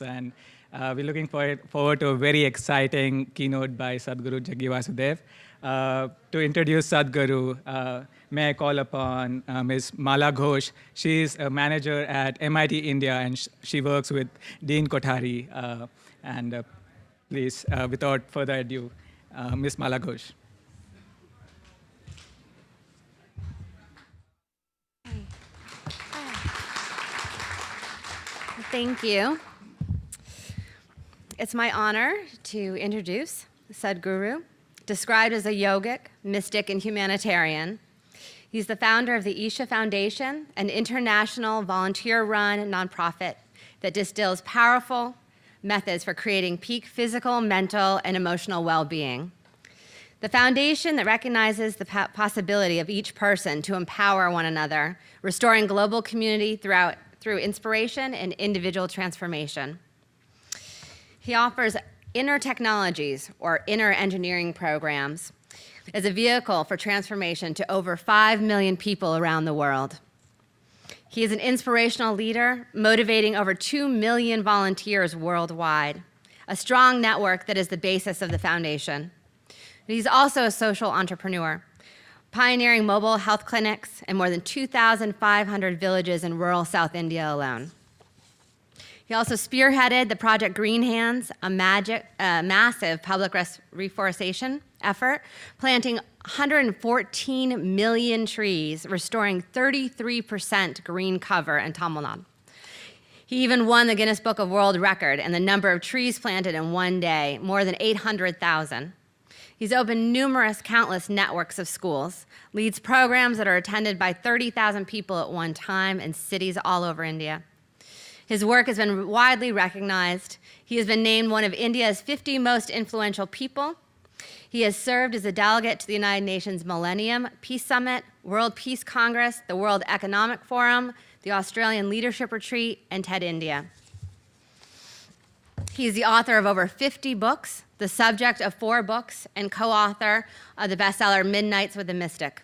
And we're looking forward to a very exciting keynote by Sadhguru Jaggi Vasudev. To introduce Sadhguru, may I call upon Ms. Mala Ghosh. She's a manager at MIT India, and she works with Dean Kothari. Please, without further ado, Ms. Mala Ghosh. Thank you. It's my honor to introduce Sadhguru, described as a yogic, mystic, and humanitarian. He's the founder of the Isha Foundation, an international volunteer-run nonprofit that distills powerful methods for creating peak physical, mental, and emotional well-being. The foundation that recognizes the possibility of each person to empower one another, restoring global community through inspiration and individual transformation. He offers inner technologies, or inner engineering programs, as a vehicle for transformation to over 5 million people around the world. He is an inspirational leader, motivating over 2 million volunteers worldwide, a strong network that is the basis of the foundation. He's also a social entrepreneur, pioneering mobile health clinics in more than 2,500 villages in rural South India alone. He also spearheaded the Project Green Hands, a massive public reforestation effort, planting 114 million trees, restoring 33% green cover in Tamil Nadu. He even won the Guinness Book of World Record in the number of trees planted in one day, more than 800,000. He's opened countless networks of schools, leads programs that are attended by 30,000 people at one time in cities all over India. His work has been widely recognized. He has been named one of India's 50 most influential people. He has served as a delegate to the United Nations Millennium Peace Summit, World Peace Congress, the World Economic Forum, the Australian Leadership Retreat, and TED India. He is the author of over 50 books, the subject of 4 books, and co-author of the bestseller Midnights with a Mystic.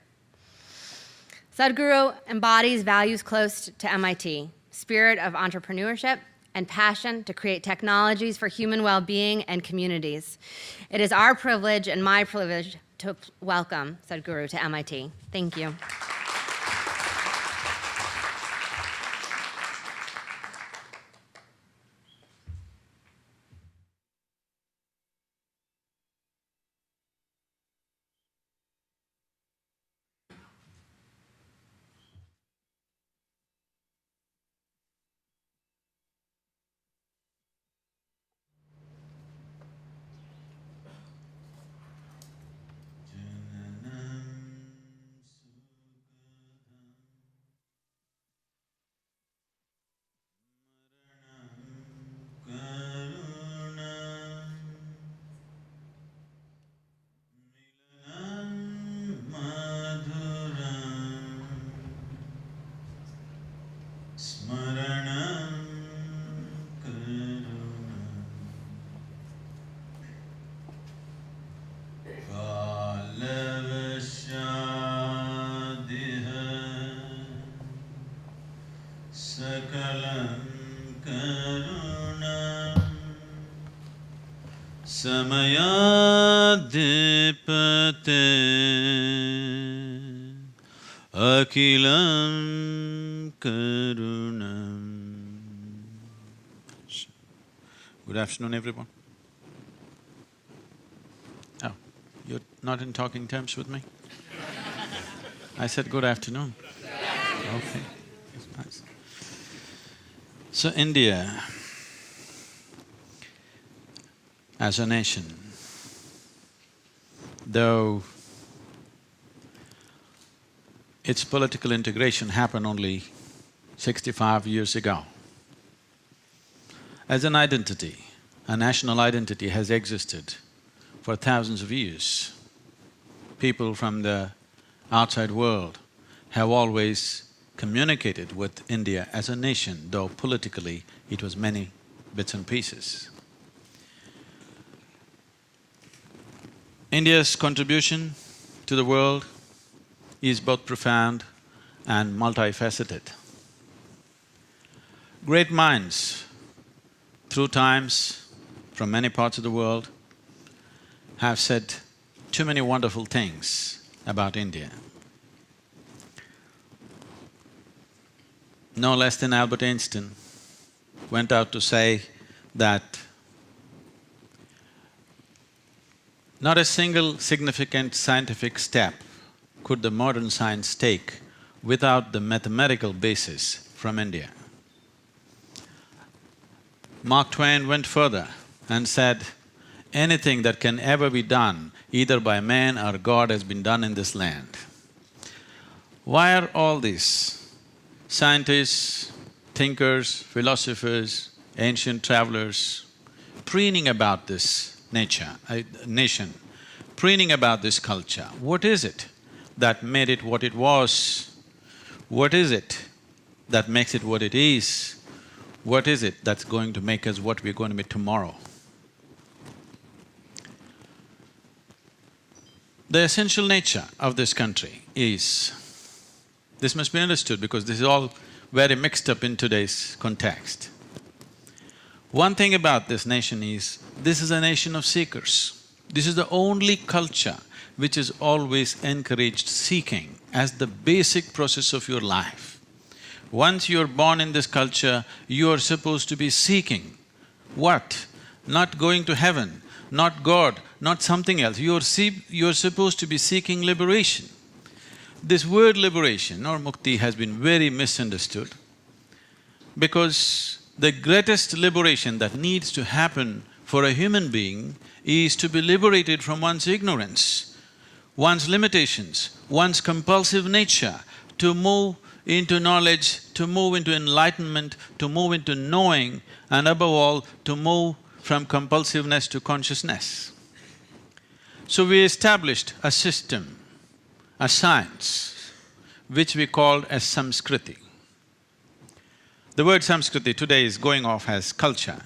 Sadhguru embodies values close to MIT, spirit of entrepreneurship and passion to create technologies for human well-being and communities. It is our privilege and my privilege to welcome Sadhguru to MIT. Thank you. Samayadipate Akilam Karunam. Good afternoon, everyone. Oh, you're not in talking terms with me? I said good afternoon. Okay, that's nice. So India, as a nation, though its political integration happened only 65 years ago, as an identity, a national identity has existed for thousands of years. People from the outside world have always communicated with India as a nation, though politically it was many bits and pieces. India's contribution to the world is both profound and multifaceted. Great minds through times, from many parts of the world, have said too many wonderful things about India. No less than Albert Einstein went out to say that not a single significant scientific step could the modern science take without the mathematical basis from India. Mark Twain went further and said, anything that can ever be done either by man or God has been done in this land. Why are all these scientists, thinkers, philosophers, ancient travelers preening about this nation, preening about this culture? What is it that made it what it was? What is it that makes it what it is? What is it that's going to make us what we're going to be tomorrow? The essential nature of this country is… this must be understood because this is all very mixed up in today's context. One thing about this nation is, this is a nation of seekers. This is the only culture which has always encouraged seeking as the basic process of your life. Once you're born in this culture, you are supposed to be seeking. What? Not going to heaven, not God, not something else. You're supposed to be seeking liberation. This word liberation or mukti has been very misunderstood because the greatest liberation that needs to happen for a human being is to be liberated from one's ignorance, one's limitations, one's compulsive nature, to move into knowledge, to move into enlightenment, to move into knowing, and above all, to move from compulsiveness to consciousness. So we established a system, a science, which we called as Samskriti. The word Samskriti today is going off as culture.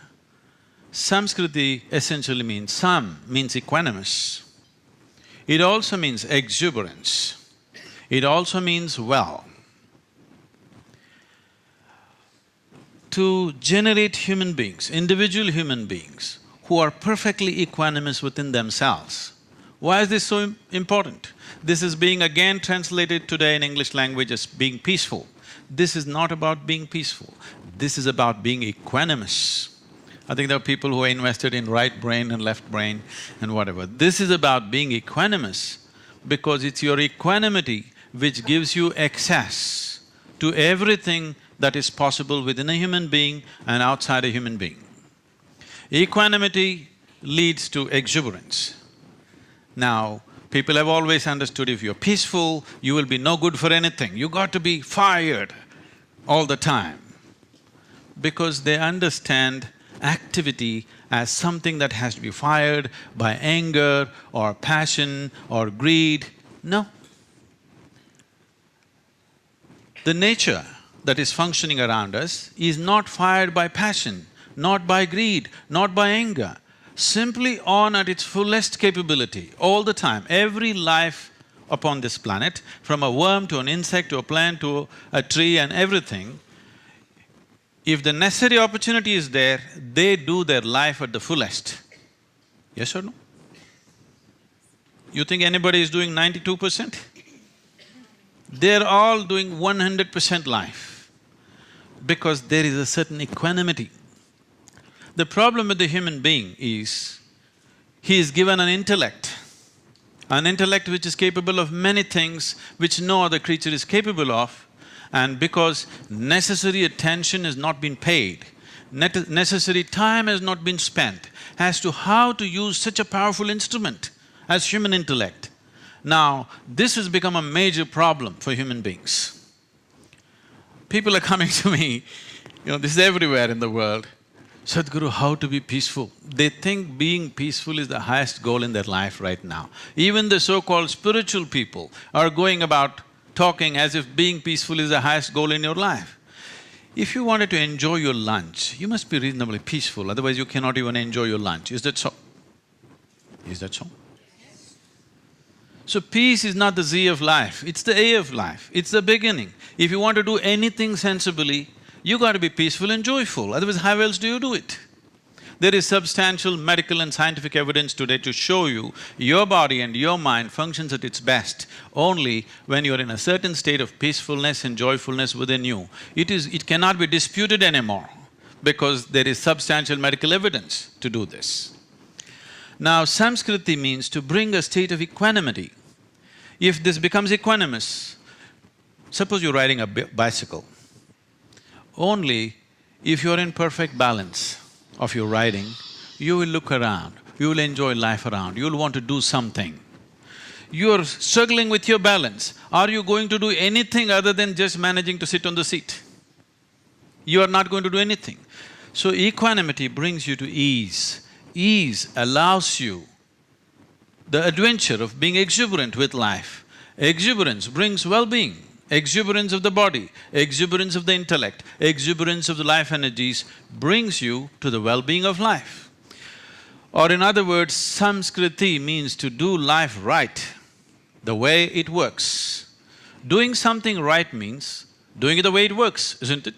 Samskriti essentially means… Sam means equanimous. It also means exuberance. It also means well. To generate human beings, individual human beings, who are perfectly equanimous within themselves. Why is this so important? This is being again translated today in English language as being peaceful. This is not about being peaceful, this is about being equanimous. I think there are people who are invested in right brain and left brain and whatever. This is about being equanimous because it's your equanimity which gives you access to everything that is possible within a human being and outside a human being. Equanimity leads to exuberance. Now, people have always understood if you're peaceful, you will be no good for anything. You got to be fired all the time because they understand activity as something that has to be fired by anger or passion or greed. No. The nature that is functioning around us is not fired by passion, not by greed, not by anger, simply on at its fullest capability all the time. Every life upon this planet, from a worm to an insect to a plant to a tree and everything, if the necessary opportunity is there, they do their life at the fullest. Yes or no? You think anybody is doing 92%? They're all doing 100% life because there is a certain equanimity. The problem with the human being is, he is given an intellect which is capable of many things which no other creature is capable of, and because necessary attention has not been paid, necessary time has not been spent as to how to use such a powerful instrument as human intellect. Now, this has become a major problem for human beings. People are coming to me, this is everywhere in the world, Sadhguru, how to be peaceful? They think being peaceful is the highest goal in their life right now. Even the so-called spiritual people are going about talking as if being peaceful is the highest goal in your life. If you wanted to enjoy your lunch, you must be reasonably peaceful, otherwise you cannot even enjoy your lunch. Is that so? Is that so? So peace is not the Z of life, it's the A of life, it's the beginning. If you want to do anything sensibly, you got to be peaceful and joyful, otherwise how else do you do it? There is substantial medical and scientific evidence today to show you your body and your mind functions at its best only when you're in a certain state of peacefulness and joyfulness within you. It cannot be disputed anymore because there is substantial medical evidence to do this. Now, Samskriti means to bring a state of equanimity. If this becomes equanimous, suppose you're riding a bicycle, only if you're in perfect balance of your riding, you will look around, you will enjoy life around, you'll want to do something. You're struggling with your balance, are you going to do anything other than just managing to sit on the seat? You are not going to do anything. So equanimity brings you to ease. Ease allows you the adventure of being exuberant with life. Exuberance brings well-being. Exuberance of the body, exuberance of the intellect, exuberance of the life energies brings you to the well-being of life. Or in other words, Samskriti means to do life right, the way it works. Doing something right means doing it the way it works, isn't it?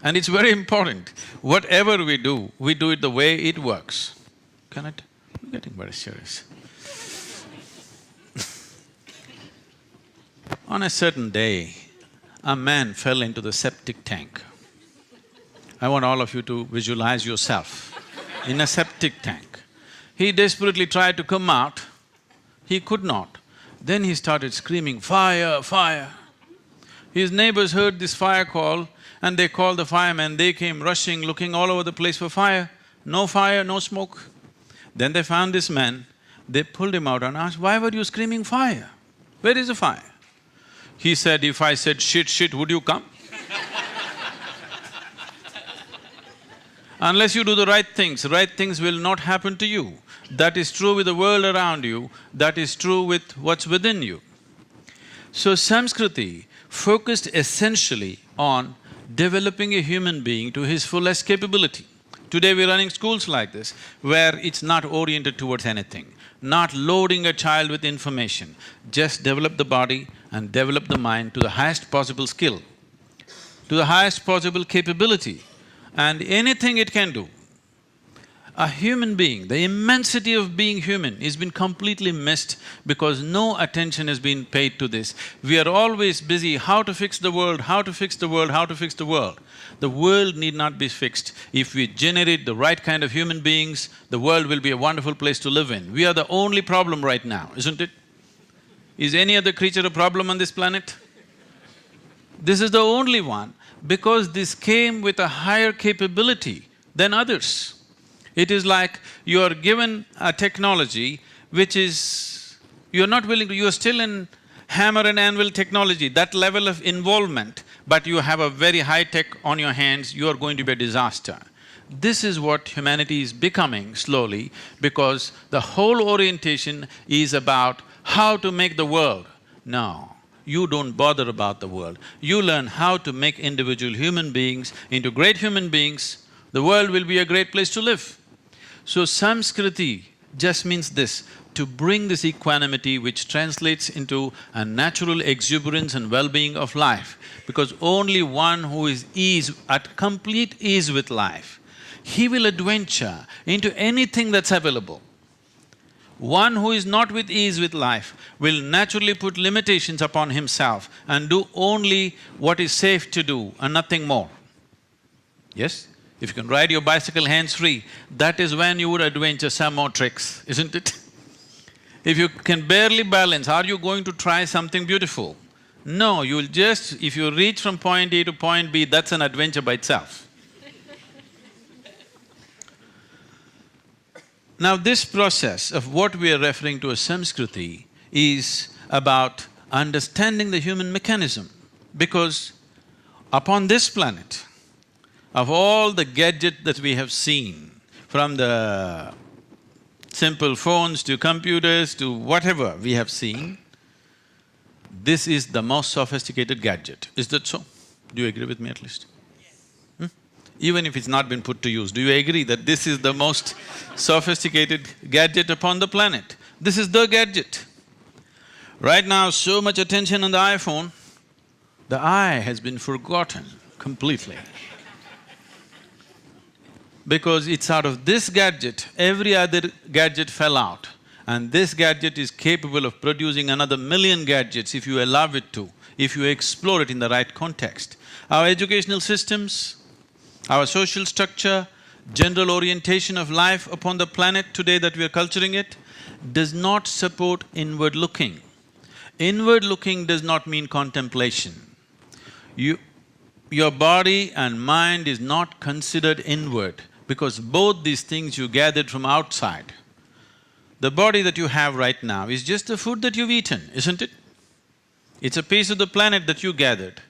And it's very important. Whatever we do it the way it works. Can I… I'm getting very serious. On a certain day, a man fell into the septic tank. I want all of you to visualize yourself in a septic tank. He desperately tried to come out, he could not. Then he started screaming, "Fire, fire!" His neighbors heard this fire call and they called the firemen. They came rushing, looking all over the place for fire. No fire, no smoke. Then they found this man, they pulled him out and asked, "Why were you screaming fire? Where is the fire?" He said, "If I said shit, shit, would you come?" Unless you do the right things will not happen to you. That is true with the world around you, that is true with what's within you. So Samskriti focused essentially on developing a human being to his fullest capability. Today we're running schools like this, where it's not oriented towards anything, not loading a child with information, just develop the body and develop the mind to the highest possible skill, to the highest possible capability, and anything it can do. A human being, the immensity of being human has been completely missed because no attention has been paid to this. We are always busy, how to fix the world, how to fix the world, how to fix the world. The world need not be fixed. If we generate the right kind of human beings, the world will be a wonderful place to live in. We are the only problem right now, isn't it? Is any other creature a problem on this planet? This is the only one because this came with a higher capability than others. It is like you are given a technology which is… you're not willing to… you're still in hammer and anvil technology, that level of involvement, but you have a very high tech on your hands, you are going to be a disaster. This is what humanity is becoming slowly because the whole orientation is about how to make the world. No, you don't bother about the world. You learn how to make individual human beings into great human beings, the world will be a great place to live. So Samskriti just means this, to bring this equanimity which translates into a natural exuberance and well-being of life. Because only one who is at complete ease with life, he will adventure into anything that's available. One who is not with ease with life will naturally put limitations upon himself and do only what is safe to do and nothing more. Yes? If you can ride your bicycle hands-free, that is when you would adventure some more tricks, isn't it? If you can barely balance, are you going to try something beautiful? No, you will just… if you reach from point A to point B, that's an adventure by itself. Now this process of what we are referring to as Samskriti is about understanding the human mechanism, because upon this planet, of all the gadgets that we have seen, from the simple phones to computers to whatever we have seen, this is the most sophisticated gadget. Is that so? Do you agree with me at least? Yes. Even if it's not been put to use, do you agree that this is the most sophisticated gadget upon the planet? This is the gadget. Right now, so much attention on the iPhone, the eye has been forgotten completely. because it's out of this gadget, every other gadget fell out. And this gadget is capable of producing another million gadgets if you allow it to, if you explore it in the right context. Our educational systems, our social structure, general orientation of life upon the planet today that we are culturing it, does not support inward looking. Inward looking does not mean contemplation. Your body and mind is not considered inward because both these things you gathered from outside. The body that you have right now is just the food that you've eaten, isn't it? It's a piece of the planet that you gathered.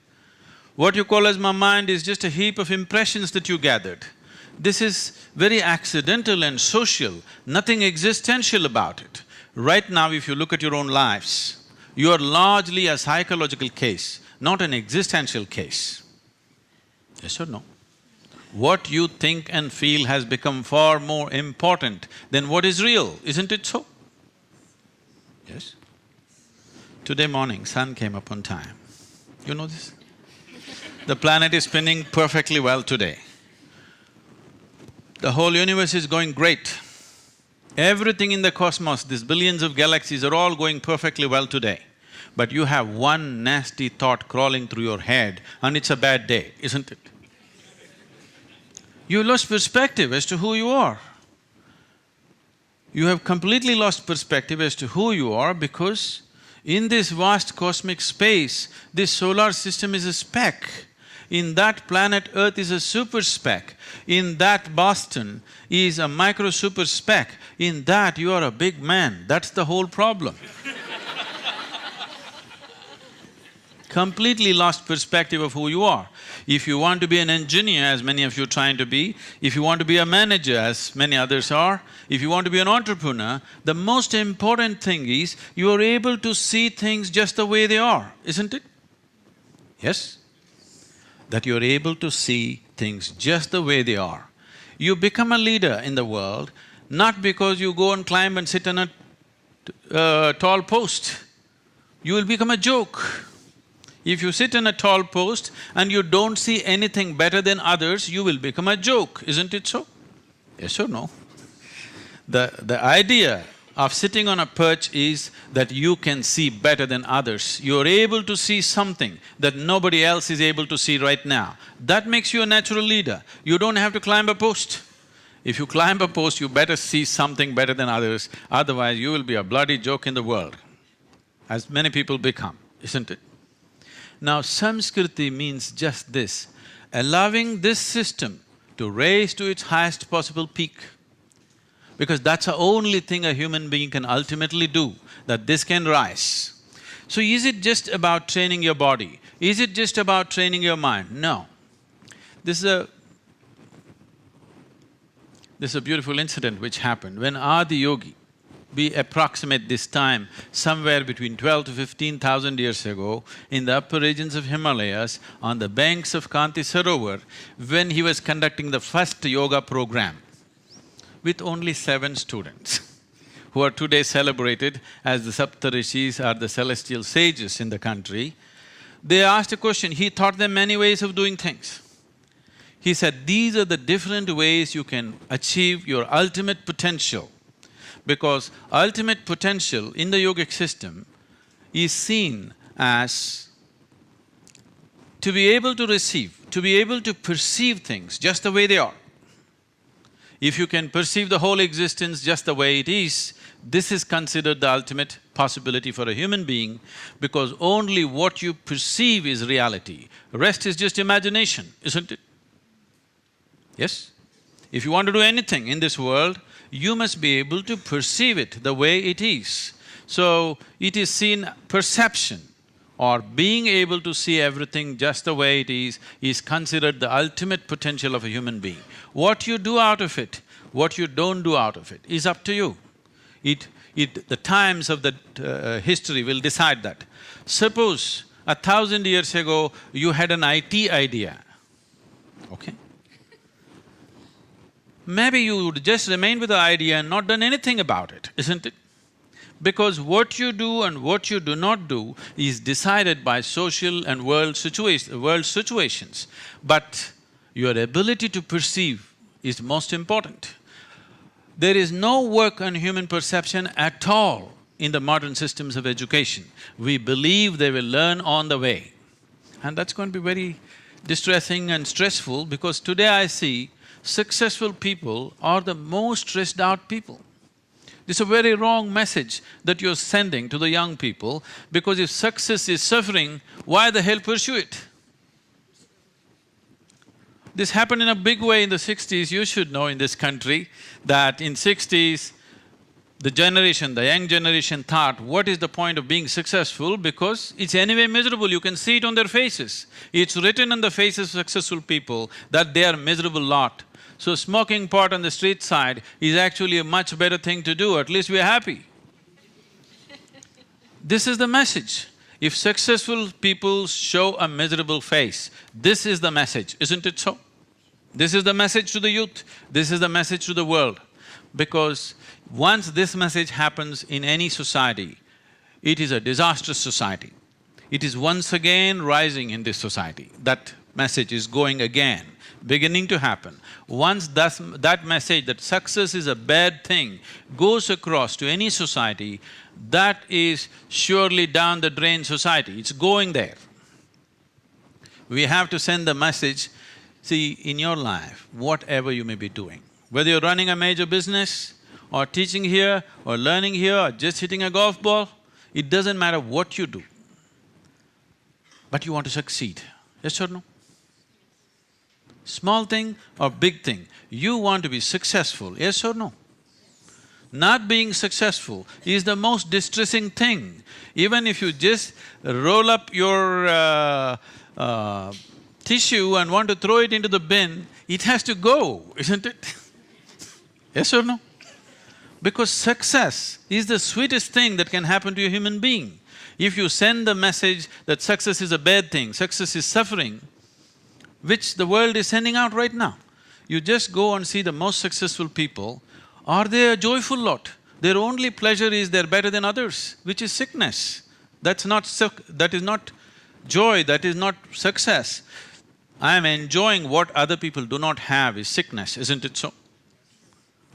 What you call as my mind is just a heap of impressions that you gathered. This is very accidental and social, nothing existential about it. Right now, if you look at your own lives, you are largely a psychological case, not an existential case. Yes or no? What you think and feel has become far more important than what is real, isn't it so? Yes? Today morning, sun came up on time. You know this? The planet is spinning perfectly well today. The whole universe is going great. Everything in the cosmos, these billions of galaxies are all going perfectly well today. But you have one nasty thought crawling through your head and it's a bad day, isn't it? You lost perspective as to who you are. You have completely lost perspective as to who you are because in this vast cosmic space, this solar system is a speck. In that planet Earth is a super speck. In that Boston is a micro super speck. In that you are a big man. That's the whole problem. Completely lost perspective of who you are. If you want to be an engineer, as many of you are trying to be, if you want to be a manager, as many others are, if you want to be an entrepreneur, the most important thing is you are able to see things just the way they are, isn't it? Yes? That you're able to see things just the way they are. You become a leader in the world not because you go and climb and sit on a tall post. You will become a joke. If you sit on a tall post and you don't see anything better than others, you will become a joke, isn't it so? Yes or no? The idea of sitting on a perch is that you can see better than others. You're able to see something that nobody else is able to see right now. That makes you a natural leader. You don't have to climb a post. If you climb a post, you better see something better than others, otherwise you will be a bloody joke in the world, as many people become, isn't it? Now, Samskriti means just this, allowing this system to raise to its highest possible peak. Because that's the only thing a human being can ultimately do, that this can rise. So is it just about training your body? Is it just about training your mind? No. This is a beautiful incident which happened. When Adi Yogi, we approximate this time somewhere between 12 to 15,000 years ago, in the upper regions of Himalayas, on the banks of Kanti Sarovar, when he was conducting the first yoga program with only 7 students, who are today celebrated as the Saptarishis or the celestial sages in the country, they asked a question. He taught them many ways of doing things. He said, these are the different ways you can achieve your ultimate potential. Because ultimate potential in the yogic system is seen as to be able to receive, to be able to perceive things just the way they are. If you can perceive the whole existence just the way it is, this is considered the ultimate possibility for a human being because only what you perceive is reality. Rest is just imagination, isn't it? Yes? If you want to do anything in this world, you must be able to perceive it the way it is. So, it is seen perception or being able to see everything just the way it is considered the ultimate potential of a human being. What you do out of it, what you don't do out of it is up to you. The times of the history will decide that. Suppose 1,000 years ago, you had an IT idea, okay? Maybe you would just remain with the idea and not done anything about it, isn't it? Because what you do and what you do not do is decided by social and world situations. But your ability to perceive is most important. There is no work on human perception at all in the modern systems of education. We believe they will learn on the way. And that's going to be very distressing and stressful, because today I see successful people are the most stressed out people. This is a very wrong message that you're sending to the young people, because if success is suffering, why the hell pursue it? This happened in a big way in the 60s. You should know in this country that in 60s, the young generation thought, what is the point of being successful, because it's anyway miserable, you can see it on their faces. It's written on the faces of successful people that they are miserable lot. So smoking pot on the street side is actually a much better thing to do, at least we're happy. This is the message. If successful people show a miserable face, this is the message, isn't it so? This is the message to the youth, this is the message to the world. Because once this message happens in any society, it is a disastrous society. It is once again rising in this society. That message is going again, beginning to happen. Once that message that success is a bad thing goes across to any society, that is surely down the drain society, it's going there. We have to send the message, see, in your life, whatever you may be doing, whether you're running a major business, or teaching here, or learning here, or just hitting a golf ball, it doesn't matter what you do, but you want to succeed, yes or no? Small thing or big thing, you want to be successful, yes or no? Not being successful is the most distressing thing. Even if you just roll up your tissue and want to throw it into the bin, it has to go, isn't it? Yes or no? Because success is the sweetest thing that can happen to a human being. If you send the message that success is a bad thing, success is suffering, which the world is sending out right now. You just go and see the most successful people, are they a joyful lot? Their only pleasure is they're better than others, which is sickness. That is not joy, that is not success. I am enjoying what other people do not have is sickness, isn't it so?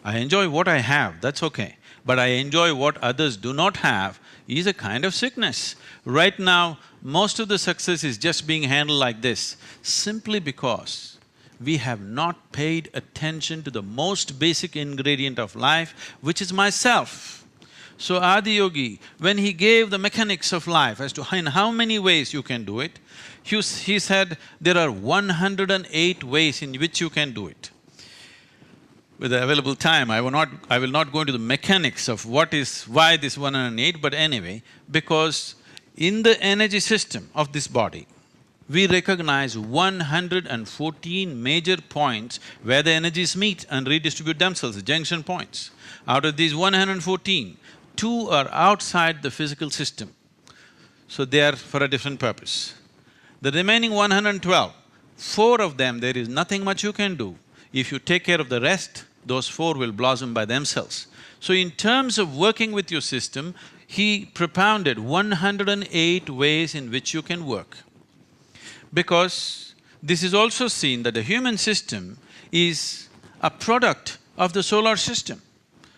I enjoy what I have, that's okay. But I enjoy what others do not have is a kind of sickness. Right now, most of the success is just being handled like this, simply because we have not paid attention to the most basic ingredient of life, which is myself. So Adiyogi, when he gave the mechanics of life as to in how many ways you can do it, he said there are 108 ways in which you can do it. With the available time, I will not go into the mechanics of why this 108, but anyway, because in the energy system of this body, we recognize 114 major points where the energies meet and redistribute themselves, junction points. Out of these 114, 2 are outside the physical system, so they are for a different purpose. The remaining 112, 4 of them there is nothing much you can do. If you take care of the rest, those 4 will blossom by themselves. So in terms of working with your system, he propounded 108 ways in which you can work. Because this is also seen that the human system is a product of the solar system.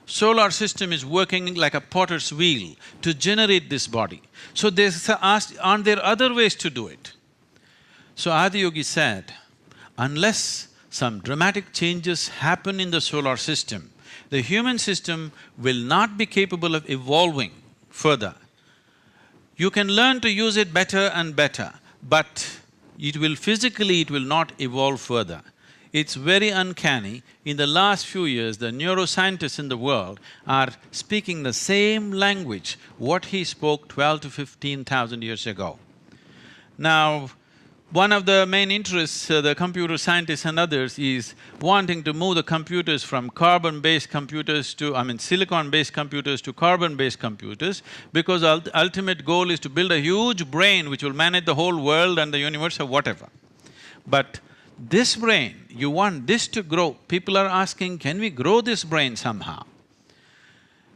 Solar system is working like a potter's wheel to generate this body. So they asked, aren't there other ways to do it? So Adiyogi said, unless some dramatic changes happen in the solar system, the human system will not be capable of evolving further. You can learn to use it better and better, but it will not evolve further. It's very uncanny. In the last few years, the neuroscientists in the world are speaking the same language what he spoke 12 to 15,000 years ago. Now, one of the main interests, the computer scientists and others, is wanting to move the computers from carbon-based computers to… silicon-based computers to carbon-based computers, because ultimate goal is to build a huge brain which will manage the whole world and the universe or whatever. But this brain, you want this to grow, people are asking, can we grow this brain somehow?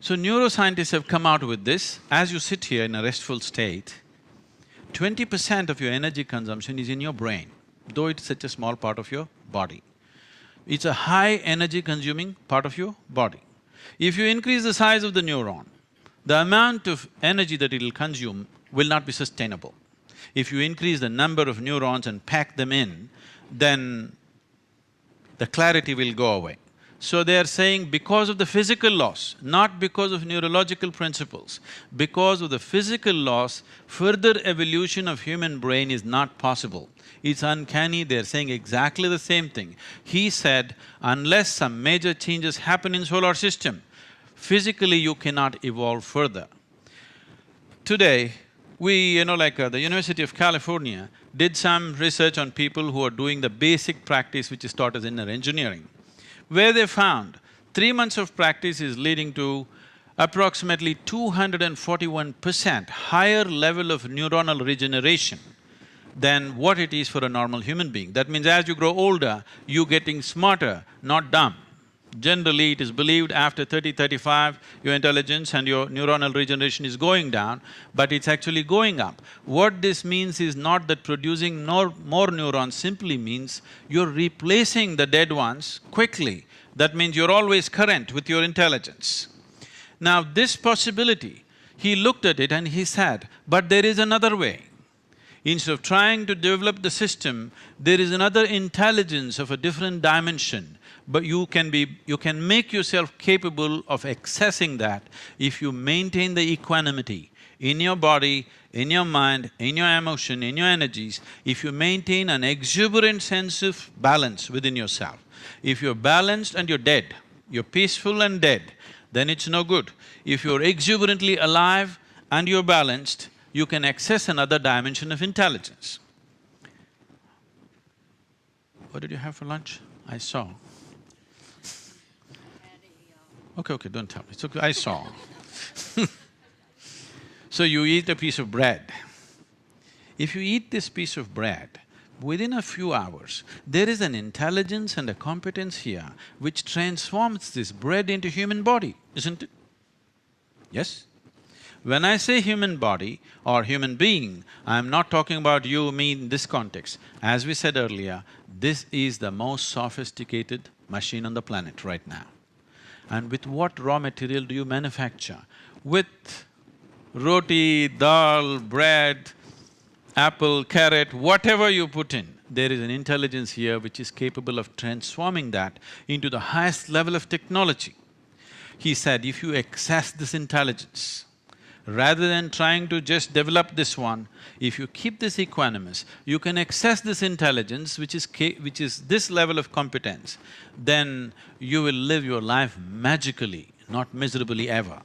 So neuroscientists have come out with this, as you sit here in a restful state, 20% of your energy consumption is in your brain, though it's such a small part of your body. It's a high energy consuming part of your body. If you increase the size of the neuron, the amount of energy that it'll consume will not be sustainable. If you increase the number of neurons and pack them in, then the clarity will go away. So they are saying because of the physical loss, not because of neurological principles, because of the physical loss, further evolution of human brain is not possible. It's uncanny, they're saying exactly the same thing. He said, unless some major changes happen in solar system, physically you cannot evolve further. Today, the University of California did some research on people who are doing the basic practice which is taught as inner engineering, where they found 3 months of practice is leading to approximately 241% higher level of neuronal regeneration than what it is for a normal human being. That means as you grow older, you're getting smarter, not dumb. Generally, it is believed after 35, your intelligence and your neuronal regeneration is going down, but it's actually going up. What this means is not that producing more neurons simply means you're replacing the dead ones quickly. That means you're always current with your intelligence. Now, this possibility, he looked at it and he said, but there is another way. Instead of trying to develop the system, there is another intelligence of a different dimension. But you can make yourself capable of accessing that if you maintain the equanimity in your body, in your mind, in your emotion, in your energies. If you maintain an exuberant sense of balance within yourself. If you're balanced and you're dead, you're peaceful and dead, then it's no good. If you're exuberantly alive and you're balanced, you can access another dimension of intelligence. What did you have for lunch? I saw. Okay, don't tell me, it's okay, I saw. So you eat a piece of bread. If you eat this piece of bread, within a few hours, there is an intelligence and a competence here which transforms this bread into human body, isn't it? Yes? When I say human body or human being, I'm not talking about you, me in this context. As we said earlier, this is the most sophisticated machine on the planet right now. And with what raw material do you manufacture? With roti, dal, bread, apple, carrot, whatever you put in, there is an intelligence here which is capable of transforming that into the highest level of technology. He said, if you access this intelligence, rather than trying to just develop this one, if you keep this equanimous, you can access this intelligence which is this level of competence, then you will live your life magically, not miserably ever.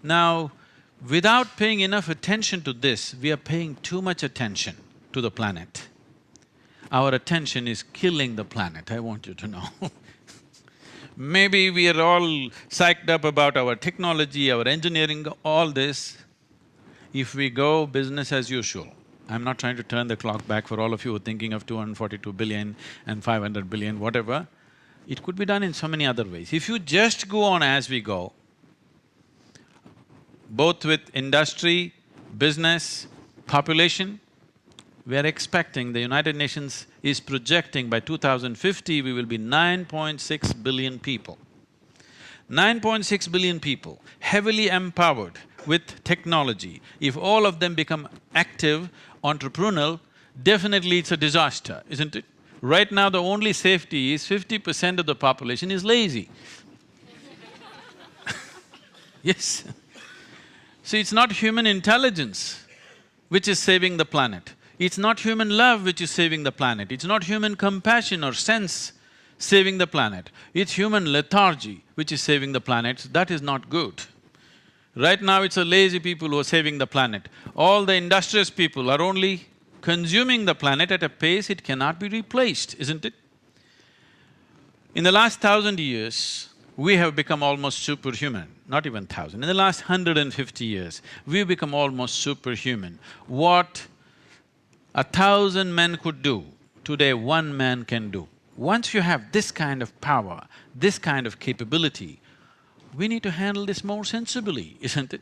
Now, without paying enough attention to this, we are paying too much attention to the planet. Our attention is killing the planet, I want you to know. Maybe we are all psyched up about our technology, our engineering, all this. If we go business as usual, I'm not trying to turn the clock back for all of you who are thinking of 242 billion and 500 billion, whatever, it could be done in so many other ways. If you just go on as we go, both with industry, business, population, we are expecting, the United Nations is projecting by 2050 we will be 9.6 billion people. 9.6 billion people, heavily empowered with technology. If all of them become active, entrepreneurial, definitely it's a disaster, isn't it? Right now the only safety is 50% of the population is lazy. Yes. See, it's not human intelligence which is saving the planet. It's not human love which is saving the planet. It's not human compassion or sense saving the planet. It's human lethargy which is saving the planet. That is not good. Right now it's the lazy people who are saving the planet. All the industrious people are only consuming the planet at a pace it cannot be replaced, isn't it? In the last 1,000 years, we have become almost superhuman. Not even 1,000, in the last 150 years, we've become almost superhuman. What 1,000 men could do, today 1 man can do. Once you have this kind of power, this kind of capability, we need to handle this more sensibly, isn't it?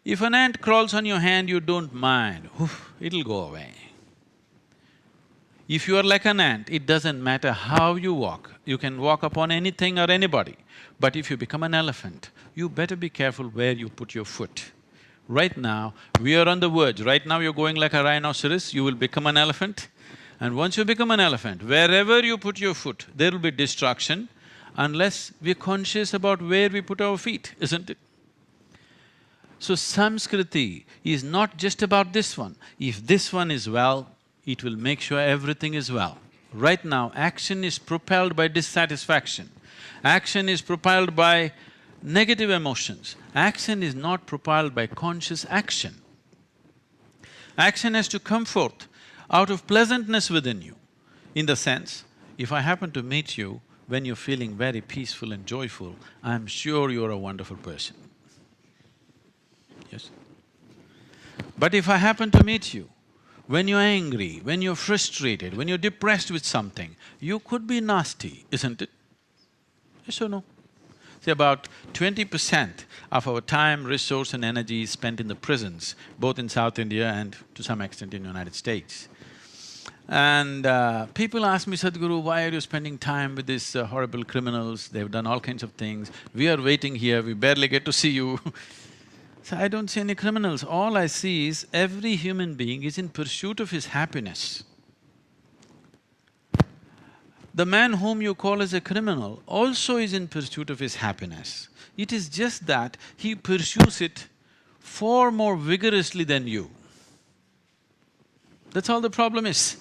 If an ant crawls on your hand, you don't mind, oof, it'll go away. If you are like an ant, it doesn't matter how you walk, you can walk upon anything or anybody. But if you become an elephant, you better be careful where you put your foot. Right now, we are on the verge. Right now you're going like a rhinoceros, you will become an elephant. And once you become an elephant, wherever you put your foot, there will be destruction unless we're conscious about where we put our feet, isn't it? So Samskriti is not just about this one. If this one is well, it will make sure everything is well. Right now, action is propelled by dissatisfaction. Action is propelled by negative emotions. Action is not propelled by conscious action. Action has to come forth out of pleasantness within you. In the sense, if I happen to meet you when you're feeling very peaceful and joyful, I'm sure you're a wonderful person. Yes? But if I happen to meet you when you're angry, when you're frustrated, when you're depressed with something, you could be nasty, isn't it? Yes or no? See, about 20% of our time, resource and energy is spent in the prisons, both in South India and to some extent in the United States. And people ask me, Sadhguru, why are you spending time with these horrible criminals? They've done all kinds of things. We are waiting here, we barely get to see you. So I don't see any criminals. All I see is every human being is in pursuit of his happiness. The man whom you call as a criminal also is in pursuit of his happiness. It is just that he pursues it far more vigorously than you. That's all the problem is.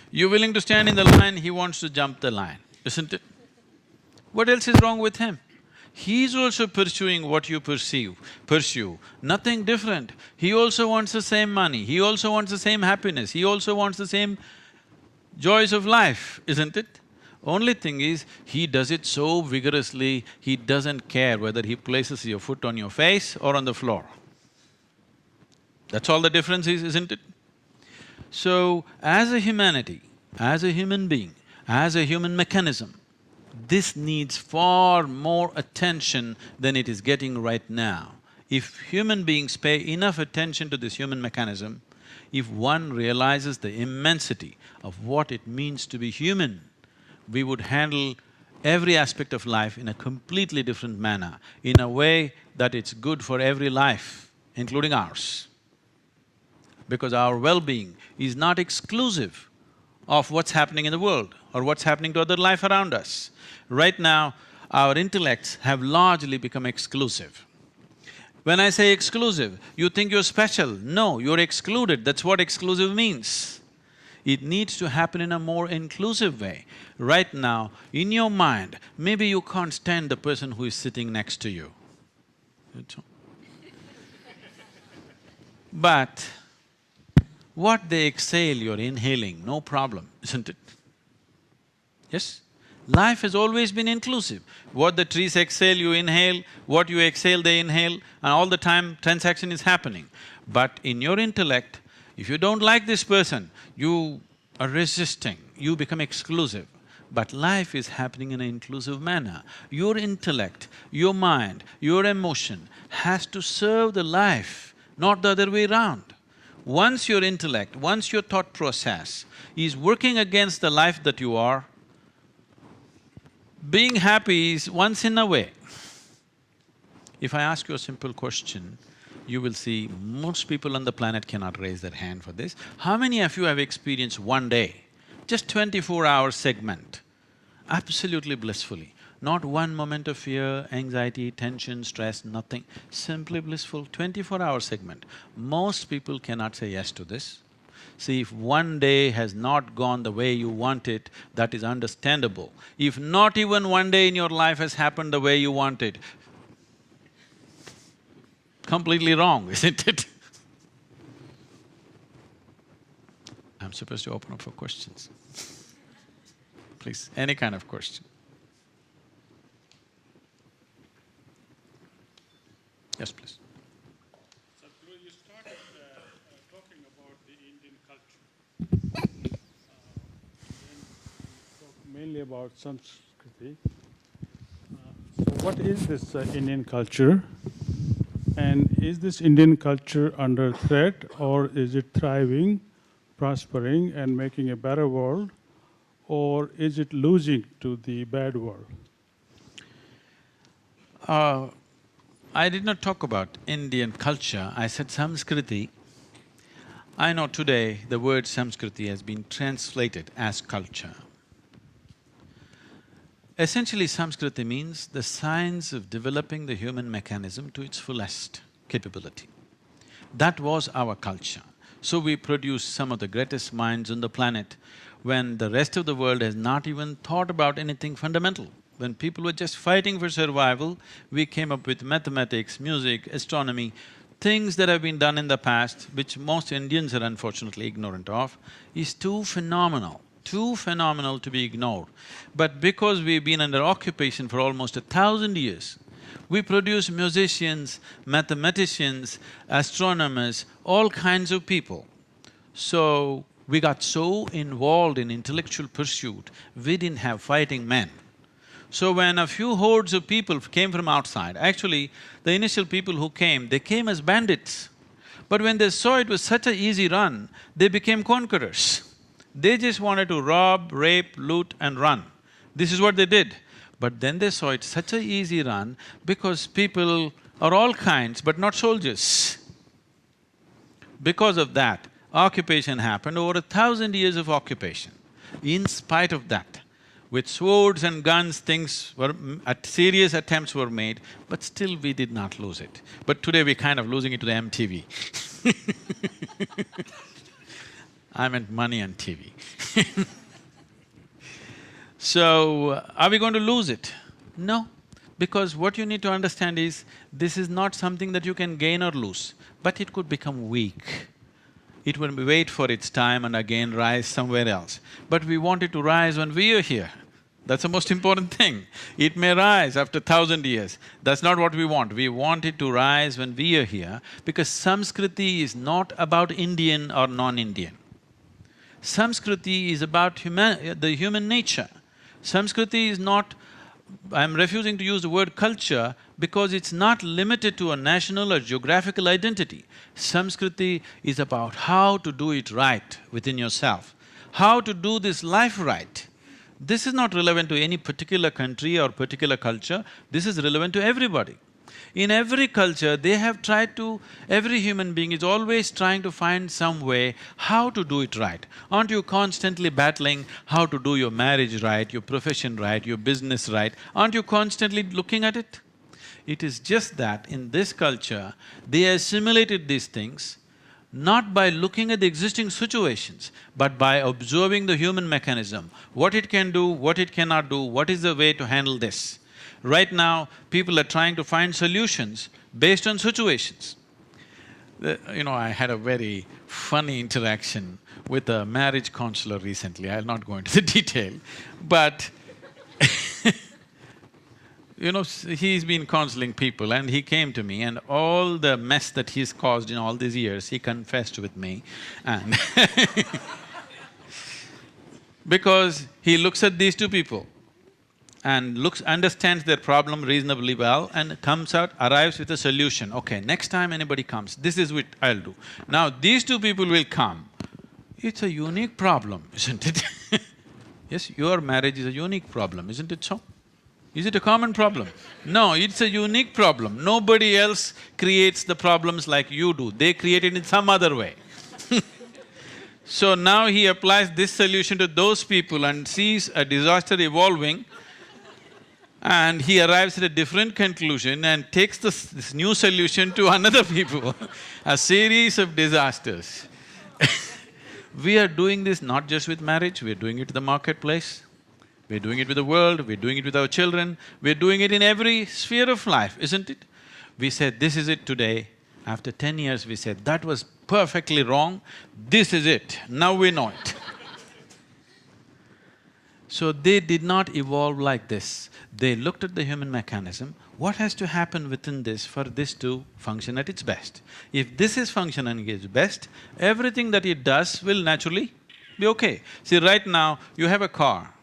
You're willing to stand in the line, he wants to jump the line, isn't it? What else is wrong with him? He's also pursuing what you pursue, nothing different. He also wants the same money, he also wants the same happiness, he also wants the same joys of life, isn't it? Only thing is, he does it so vigorously, he doesn't care whether he places your foot on your face or on the floor. That's all the difference is, isn't it? So, as a humanity, as a human being, as a human mechanism, this needs far more attention than it is getting right now. If human beings pay enough attention to this human mechanism, if one realizes the immensity of what it means to be human, we would handle every aspect of life in a completely different manner, in a way that it's good for every life, including ours. Because our well-being is not exclusive of what's happening in the world or what's happening to other life around us. Right now, our intellects have largely become exclusive. When I say exclusive, you think you're special. No, you're excluded, that's what exclusive means. It needs to happen in a more inclusive way. Right now, in your mind, maybe you can't stand the person who is sitting next to you. But what they exhale, you're inhaling, no problem, isn't it? Yes? Life has always been inclusive. What the trees exhale, you inhale, what you exhale, they inhale, and all the time transaction is happening. But in your intellect, if you don't like this person, you are resisting, you become exclusive. But life is happening in an inclusive manner. Your intellect, your mind, your emotion has to serve the life, not the other way around. Once your intellect, once your thought process is working against the life that you are, being happy is once in a way. If I ask you a simple question, you will see most people on the planet cannot raise their hand for this. How many of you have experienced one day, just 24-hour segment, absolutely blissfully? Not one moment of fear, anxiety, tension, stress, nothing, simply blissful, 24-hour segment. Most people cannot say yes to this. See, if one day has not gone the way you want it, that is understandable. If not even one day in your life has happened the way you want it, completely wrong, isn't it? I'm supposed to open up for questions. Please, any kind of question. Yes, please. Sadhguru, you started talking about the Indian culture. Then you talked mainly about Samskriti. So what is this Indian culture? And is this Indian culture under threat or is it thriving prospering and making a better world, or is it losing to the bad world? I did not talk about Indian culture, I said Samskriti. I know today the word Samskriti has been translated as culture. Essentially, Samskriti means the science of developing the human mechanism to its fullest capability. That was our culture. So we produced some of the greatest minds on the planet when the rest of the world has not even thought about anything fundamental. When people were just fighting for survival, we came up with mathematics, music, astronomy, things that have been done in the past, which most Indians are unfortunately ignorant of, is too phenomenal to be ignored. But because we've been under occupation for almost 1,000 years, we produce musicians, mathematicians, astronomers, all kinds of people. So, we got so involved in intellectual pursuit, we didn't have fighting men. So when a few hordes of people came from outside, actually the initial people who came, they came as bandits. But when they saw it was such an easy run, they became conquerors. They just wanted to rob, rape, loot and run. This is what they did. But then they saw it such an easy run because people are all kinds but not soldiers. Because of that, occupation happened, over 1,000 years of occupation. In spite of that, with swords and guns, serious attempts were made, but still we did not lose it. But today we're kind of losing it to the MTV. I meant money and TV. So, are we going to lose it? No, because what you need to understand is, this is not something that you can gain or lose, but it could become weak. It will wait for its time and again rise somewhere else. But we want it to rise when we are here. That's the most important thing. It may rise after 1,000 years. That's not what we want. We want it to rise when we are here, because Samskriti is not about Indian or non-Indian. Samskriti is about the human nature. Samskriti is not… I'm refusing to use the word culture because it's not limited to a national or geographical identity. Samskriti is about how to do it right within yourself, how to do this life right. This is not relevant to any particular country or particular culture, this is relevant to everybody. In every culture, they have tried to… every human being is always trying to find some way how to do it right. Aren't you constantly battling how to do your marriage right, your profession right, your business right? Aren't you constantly looking at it? It is just that in this culture, they assimilated these things not by looking at the existing situations, but by observing the human mechanism, what it can do, what it cannot do, what is the way to handle this. Right now, people are trying to find solutions based on situations. I had a very funny interaction with a marriage counselor recently, I'll not go into the detail, but he's been counseling people and he came to me and all the mess that he's caused in all these years, he confessed with me and because he looks at these two people and understands their problem reasonably well and arrives with a solution. Okay, next time anybody comes, this is what I'll do. Now these two people will come. It's a unique problem, isn't it? Yes, your marriage is a unique problem, isn't it so? Is it a common problem? No, it's a unique problem. Nobody else creates the problems like you do, they create it in some other way. So now he applies this solution to those people and sees a disaster evolving, and he arrives at a different conclusion and takes this new solution to another people, a series of disasters. We are doing this not just with marriage, we are doing it in the marketplace, we're doing it with the world, we're doing it with our children, we're doing it in every sphere of life, isn't it? We said, this is it today. After 10 years, we said, that was perfectly wrong, this is it, now we know it. So they did not evolve like this. They looked at the human mechanism, what has to happen within this for this to function at its best? If this is functioning at its best, everything that it does will naturally be okay. See, right now, you have a car,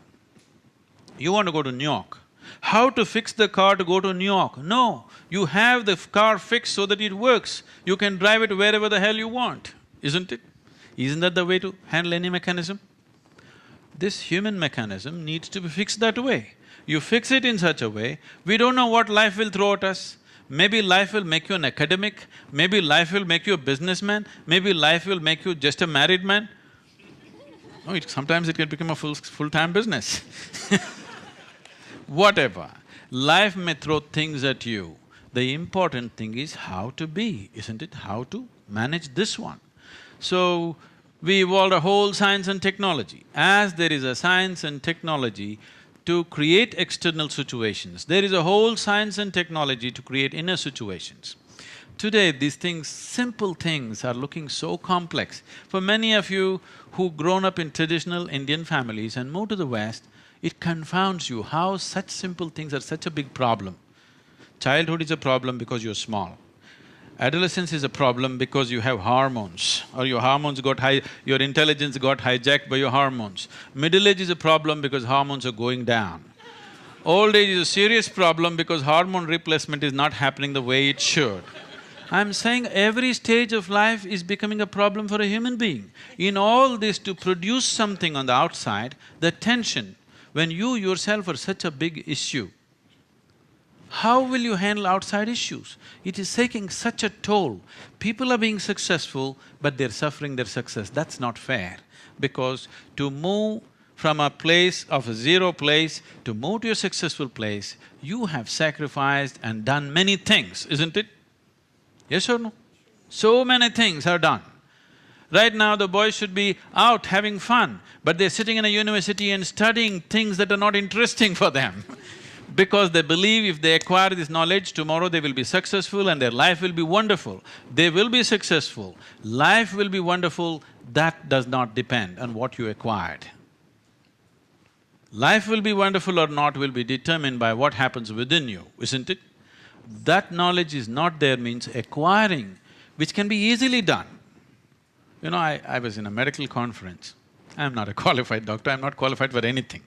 you want to go to New York. How to fix the car to go to New York? No, you have the car fixed so that it works. You can drive it wherever the hell you want, isn't it? Isn't that the way to handle any mechanism? This human mechanism needs to be fixed that way. You fix it in such a way, we don't know what life will throw at us. Maybe life will make you an academic, maybe life will make you a businessman, maybe life will make you just a married man. No, sometimes it can become a full-time business Whatever, life may throw things at you. The important thing is how to be, isn't it? How to manage this one. So, we evolved a whole science and technology. As there is a science and technology to create external situations, there is a whole science and technology to create inner situations. Today, these things, simple things are looking so complex. For many of you who've grown up in traditional Indian families and moved to the West, it confounds you how such simple things are such a big problem. Childhood is a problem because you're small. Adolescence is a problem because you have hormones, or your hormones got your intelligence got hijacked by your hormones. Middle age is a problem because hormones are going down. Old age is a serious problem because hormone replacement is not happening the way it should. I'm saying every stage of life is becoming a problem for a human being. In all this, to produce something on the outside, the tension, when you yourself are such a big issue, how will you handle outside issues? It is taking such a toll. People are being successful, but they're suffering their success. That's not fair. Because to move from a place of a zero place to move to a successful place, you have sacrificed and done many things, isn't it? Yes or no? So many things are done. Right now, the boys should be out having fun, but they're sitting in a university and studying things that are not interesting for them because they believe if they acquire this knowledge, tomorrow they will be successful and their life will be wonderful. They will be successful, life will be wonderful, that does not depend on what you acquired. Life will be wonderful or not will be determined by what happens within you, isn't it? That knowledge is not there means acquiring, which can be easily done. You know, I was in a medical conference. I'm not a qualified doctor, I'm not qualified for anything.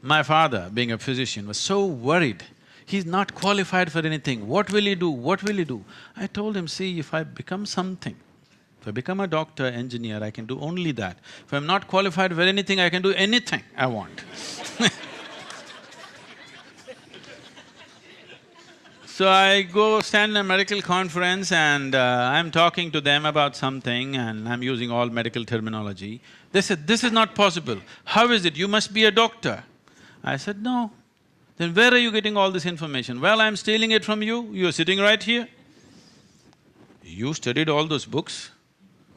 My father, being a physician, was so worried. He's not qualified for anything. What will he do? What will he do? I told him, see, if I become something, if I become a doctor, engineer, I can do only that. If I'm not qualified for anything, I can do anything I want So I go stand in a medical conference and I'm talking to them about something and I'm using all medical terminology. They said, this is not possible. How is it? You must be a doctor. I said, no. Then where are you getting all this information? Well, I'm stealing it from you, you're sitting right here. You studied all those books,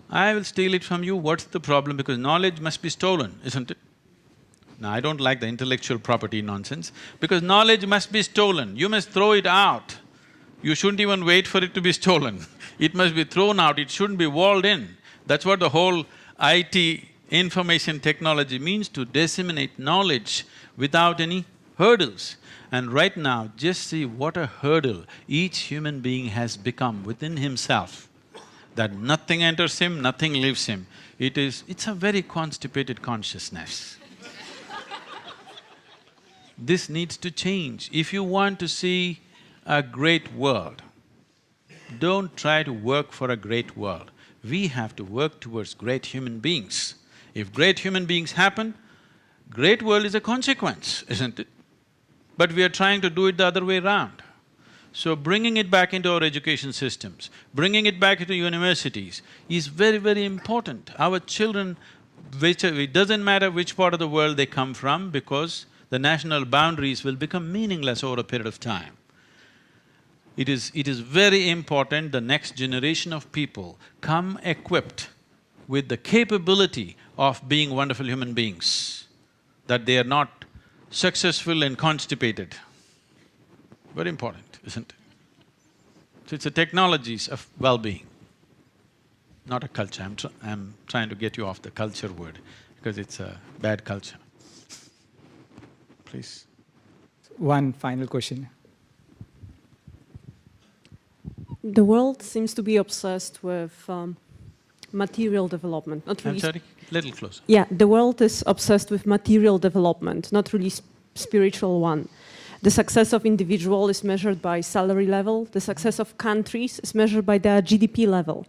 I will steal it from you, what's the problem? Because knowledge must be stolen, isn't it? Now, I don't like the intellectual property nonsense, because knowledge must be stolen, you must throw it out. You shouldn't even wait for it to be stolen. It must be thrown out, it shouldn't be walled in. That's what the whole IT, information technology means, to disseminate knowledge without any hurdles. And right now, just see what a hurdle each human being has become within himself, that nothing enters him, nothing leaves him. It's a very constipated consciousness. This needs to change. If you want to see a great world, don't try to work for a great world. We have to work towards great human beings. If great human beings happen, great world is a consequence, isn't it? But we are trying to do it the other way around. So bringing it back into our education systems, bringing it back into universities is very, very important. Our children, it doesn't matter which part of the world they come from, because the national boundaries will become meaningless over a period of time. It is very important the next generation of people come equipped with the capability of being wonderful human beings, that they are not successful and constipated. Very important, isn't it? So it's a technologies of well-being, not a culture. I'm trying to get you off the culture word, because it's a bad culture. Please. One final question. The world seems to be obsessed with material development, not really… I'm sorry, little closer. Yeah, the world is obsessed with material development, not really spiritual one. The success of individual is measured by salary level, the success of countries is measured by their GDP level.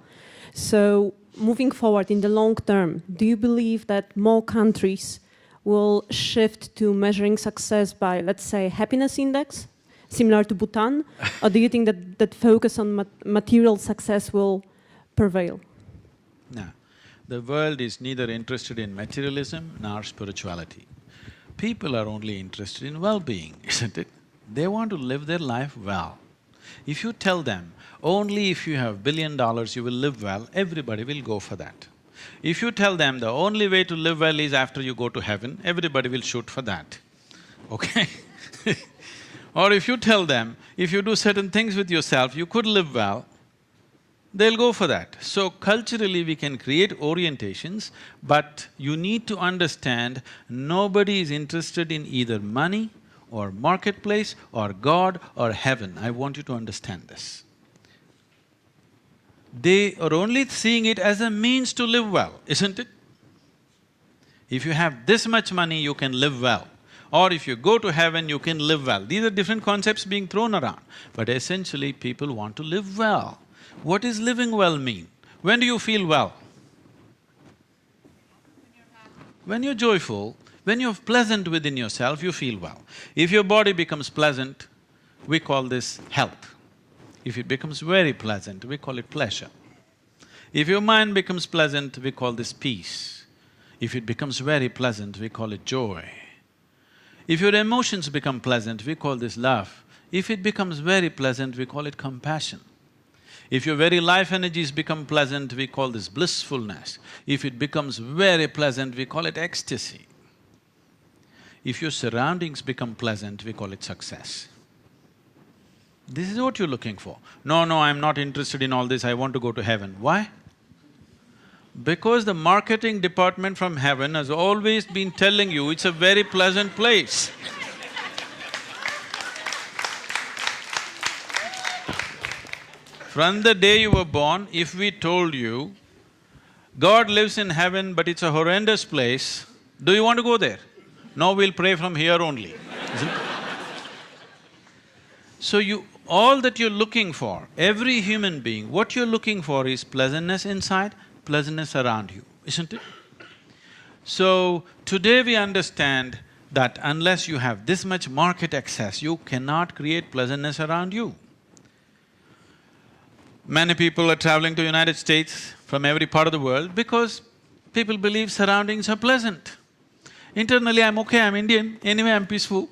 So, moving forward in the long term, do you believe that more countries will shift to measuring success by, let's say, happiness index, similar to Bhutan? Or do you think that that focus on material success will prevail? No. The world is neither interested in materialism nor spirituality. People are only interested in well-being, isn't it? They want to live their life well. If you tell them, only if you have $1 billion you will live well, everybody will go for that. If you tell them the only way to live well is after you go to heaven, everybody will shoot for that, okay? Or if you tell them, if you do certain things with yourself, you could live well, they'll go for that. So culturally we can create orientations, but you need to understand nobody is interested in either money or marketplace or God or heaven. I want you to understand this. They are only seeing it as a means to live well, isn't it? If you have this much money, you can live well. Or if you go to heaven, you can live well. These are different concepts being thrown around, but essentially people want to live well. What does living well mean? When do you feel well? When you're joyful, when you're pleasant within yourself, you feel well. If your body becomes pleasant, we call this health. If it becomes very pleasant, we call it pleasure. If your mind becomes pleasant, we call this peace. If it becomes very pleasant, we call it joy. If your emotions become pleasant, we call this love. If it becomes very pleasant, we call it compassion. If your very life energies become pleasant, we call this blissfulness. If it becomes very pleasant, we call it ecstasy. If your surroundings become pleasant, we call it success. This is what you're looking for. No, I'm not interested in all this, I want to go to heaven. Why? Because the marketing department from heaven has always been telling you it's a very pleasant place. From the day you were born, if we told you, God lives in heaven but it's a horrendous place, do you want to go there? No, we'll pray from here only, isn't it? So all that you're looking for, every human being, what you're looking for is pleasantness inside, pleasantness around you, isn't it? So, today we understand that unless you have this much market access, you cannot create pleasantness around you. Many people are traveling to United States from every part of the world because people believe surroundings are pleasant. Internally, I'm okay, I'm Indian, anyway I'm peaceful.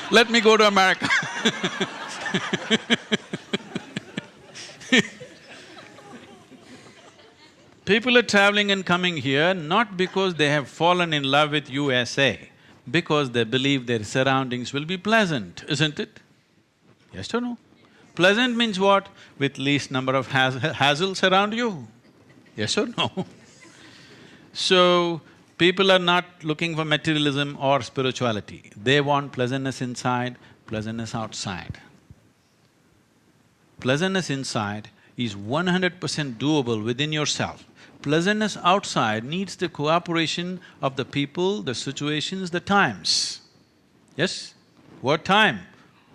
Let me go to America. People are traveling and coming here not because they have fallen in love with USA, because they believe their surroundings will be pleasant, isn't it? Yes or no? Pleasant means what? With least number of hassles around you. Yes or no? So, people are not looking for materialism or spirituality. They want pleasantness inside, pleasantness outside. Pleasantness inside is 100% doable within yourself. Pleasantness outside needs the cooperation of the people, the situations, the times. Yes? What time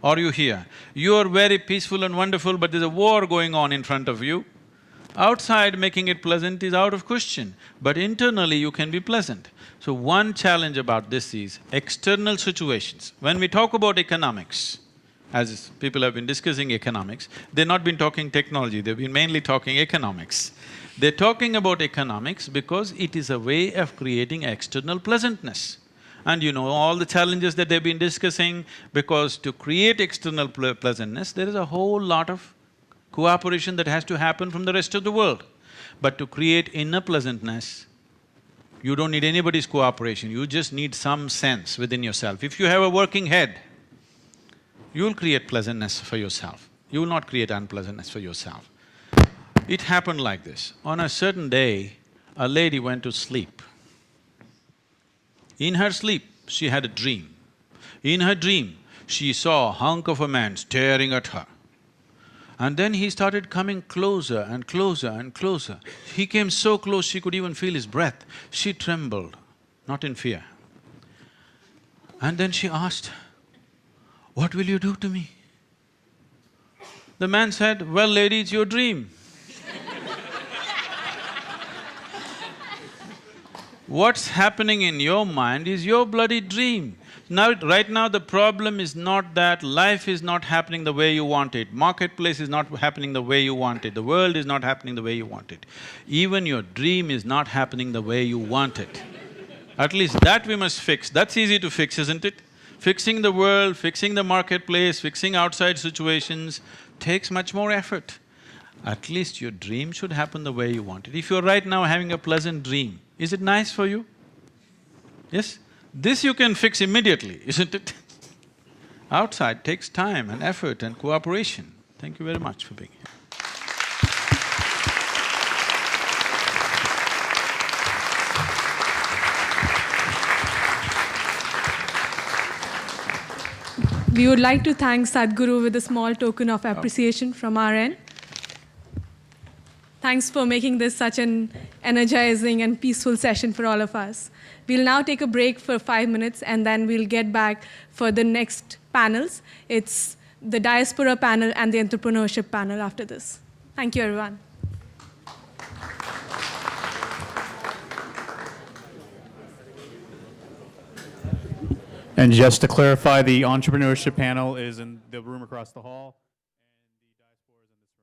are you here? You are very peaceful and wonderful, but there's a war going on in front of you. Outside making it pleasant is out of question, but internally you can be pleasant. So one challenge about this is external situations. When we talk about economics, as people have been discussing economics, they've not been talking technology, they've been mainly talking economics. They're talking about economics because it is a way of creating external pleasantness. And you know all the challenges that they've been discussing, because to create external pleasantness, there is a whole lot of cooperation that has to happen from the rest of the world. But to create inner pleasantness, you don't need anybody's cooperation, you just need some sense within yourself. If you have a working head, you'll create pleasantness for yourself, you will not create unpleasantness for yourself. It happened like this. On a certain day, a lady went to sleep. In her sleep, she had a dream. In her dream, she saw a hunk of a man staring at her. And then he started coming closer and closer and closer. He came so close she could even feel his breath. She trembled, not in fear. And then she asked, "What will you do to me?" The man said, "Well, lady, it's your dream." What's happening in your mind is your bloody dream. Now, right now the problem is not that life is not happening the way you want it, marketplace is not happening the way you want it, the world is not happening the way you want it. Even your dream is not happening the way you want it. At least that we must fix. That's easy to fix, isn't it? Fixing the world, fixing the marketplace, fixing outside situations takes much more effort. At least your dream should happen the way you want it. If you're right now having a pleasant dream, is it nice for you? Yes? This you can fix immediately, isn't it? Outside takes time and effort and cooperation. Thank you very much for being here. We would like to thank Sadhguru with a small token of appreciation from our end. Thanks for making this such an energizing and peaceful session for all of us. We'll now take a break for 5 minutes and then we'll get back for the next panels. It's the diaspora panel and the entrepreneurship panel after this. Thank you, everyone. And just to clarify, the entrepreneurship panel is in the room across the hall.